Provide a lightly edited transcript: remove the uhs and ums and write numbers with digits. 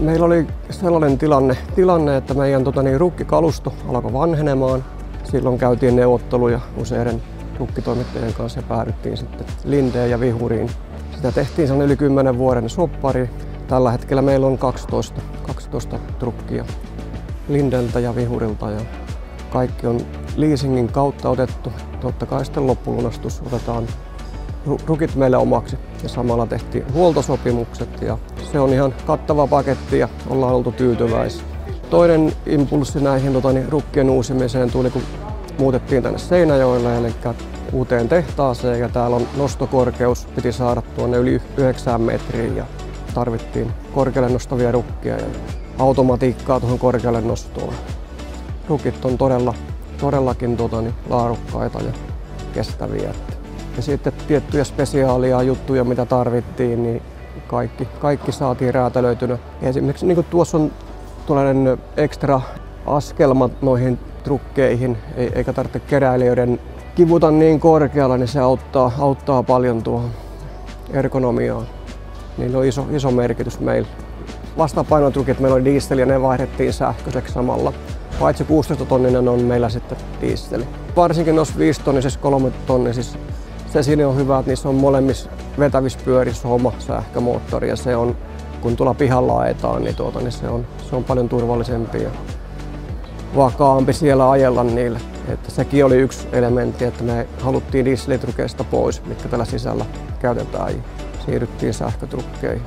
Meillä oli sellainen tilanne että meidän rukkikalusto alkoi vanhenemaan. Silloin käytiin neuvotteluja useiden rukkitoimittajien kanssa ja päädyttiin sitten Lindeen ja Vihuriin. Sitä tehtiin sen yli 10 vuoden soppari. Tällä hetkellä meillä on 12 trukkia Lindeltä ja Vihurilta ja kaikki on leasingin kautta otettu. Totta kai sitten loppulunastus otetaan rukit meille omaksi ja samalla tehtiin huoltosopimukset ja se on ihan kattava paketti ja ollaan oltu tyytyväisiä. Toinen impulssi näihin rukkien uusimiseen tuli, kun muutettiin tänne Seinäjoelle, eli uuteen tehtaaseen ja täällä on nostokorkeus, piti saada tuonne yli 9 metriä ja tarvittiin korkealle nostavia rukkia ja automatiikkaa tuohon korkealle nostoon. Rukit on todellakin laadukkaita ja kestäviä. Ja sitten tiettyjä spesiaalia juttuja, mitä tarvittiin, niin kaikki saatiin räätälöitynä. Esimerkiksi niin kuin tuossa on tuollainen ekstra askelma noihin trukkeihin, eikä tarvitse keräilijöiden kivuta niin korkealla, niin se auttaa paljon tuohon ergonomiaan. Niillä on iso merkitys meillä. Vastapainotrukit meillä oli diesel ja ne vaihdettiin sähköiseksi samalla. Paitsi 16-tonninen on meillä sitten dieseli. Varsinkin noissa 5-tonnisissa, 3-tonnisissa se siinä on hyvä, että niissä on molemmissa vetävissä pyörissä oma sähkömoottori ja se on, kun tuolla pihalla ajetaan, niin, niin se on paljon turvallisempi ja vakaampi siellä ajella niillä. Että sekin oli yksi elementti, että me haluttiin dieselitrukeista pois, mitkä tällä sisällä käytetään ja siirryttiin sähkötrukkeihin.